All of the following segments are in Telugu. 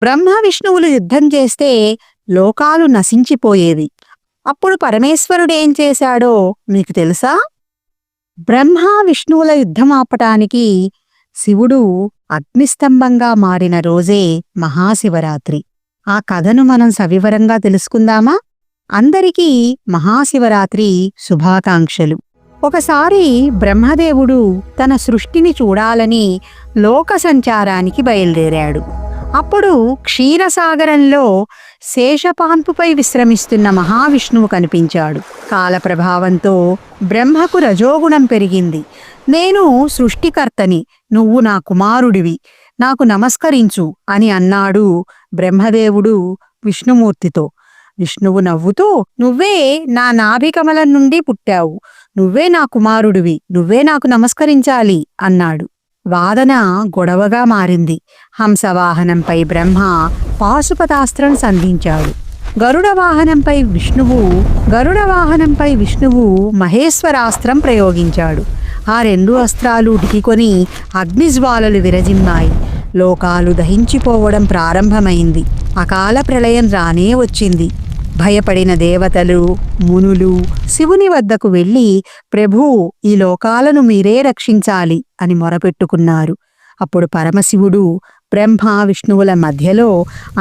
బ్రహ్మ విష్ణువులు యుద్ధం చేస్తే లోకాలు నశించిపోయేవి. అప్పుడు పరమేశ్వరుడేం చేశాడో మీకు తెలుసా? బ్రహ్మ విష్ణువుల యుద్ధం ఆపటానికి శివుడు అగ్నిస్తంభంగా మారిన రోజే మహాశివరాత్రి. ఆ కథను మనం సవివరంగా తెలుసుకుందామా? అందరికీ మహాశివరాత్రి శుభాకాంక్షలు. ఒకసారి బ్రహ్మదేవుడు తన సృష్టిని చూడాలని లోక సంచారానికి బయలుదేరాడు. అప్పుడు క్షీరసాగరంలో శేషపాన్పుపై విశ్రమిస్తున్న మహావిష్ణువు కనిపించాడు. కాలప్రభావంతో బ్రహ్మకు రజోగుణం పెరిగింది. నేను సృష్టికర్తని, నువ్వు నా కుమారుడివి, నాకు నమస్కరించు అని అన్నాడు బ్రహ్మదేవుడు విష్ణుమూర్తితో. విష్ణువు నవ్వుతూ, నువ్వే నా నాభికమలం నుండి పుట్టావు, నువ్వే నా కుమారుడివి, నువ్వే నాకు నమస్కరించాలి అన్నాడు. వాదన గొడవగా మారింది. హంసవాహనంపై బ్రహ్మ పాశుపతాస్త్రం సంధించాడు. గరుడవాహనంపై విష్ణువు మహేశ్వరాస్త్రం ప్రయోగించాడు. ఆ రెండు అస్త్రాలు ఢీకొని అగ్నిజ్వాలలు విరజిమ్మాయి. లోకాలు దహించిపోవడం ప్రారంభమైంది. అకాల ప్రళయం రానే వచ్చింది. భయపడిన దేవతలు, మునులు శివుని వద్దకు వెళ్ళి, ప్రభూ, ఈ లోకాలను మీరే రక్షించాలి అని మొరపెట్టుకున్నారు. అప్పుడు పరమశివుడు బ్రహ్మ విష్ణువుల మధ్యలో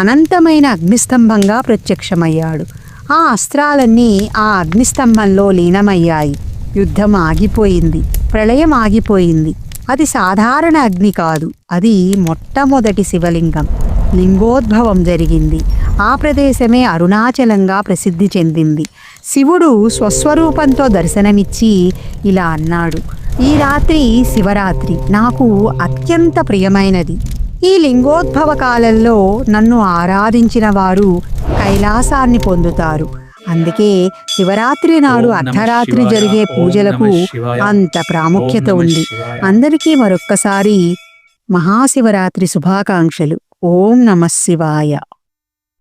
అనంతమైన అగ్నిస్తంభంగా ప్రత్యక్షమయ్యాడు. ఆ అస్త్రాలన్నీ ఆ అగ్నిస్తంభంలో లీనమయ్యాయి. యుద్ధం ఆగిపోయింది. ప్రళయం ఆగిపోయింది. అది సాధారణ అగ్ని కాదు, అది మొట్టమొదటి శివలింగం. లింగోద్భవం జరిగింది. ఆ ప్రదేశమే అరుణాచలంగా ప్రసిద్ధి చెందింది. శివుడు స్వస్వరూపంతో దర్శనమిచ్చి ఇలా అన్నాడు, ఈ రాత్రి శివరాత్రి నాకు అత్యంత ప్రియమైనది. ఈ లింగోద్భవ కాలంలో నన్ను ఆరాధించిన వారు కైలాసాన్ని పొందుతారు. అందుకే శివరాత్రి నాడు అర్ధరాత్రి జరిగే పూజలకు అంత ప్రాముఖ్యత ఉంది. అందరికీ మరొక్కసారి మహాశివరాత్రి శుభాకాంక్షలు. ఓం నమః శివాయ.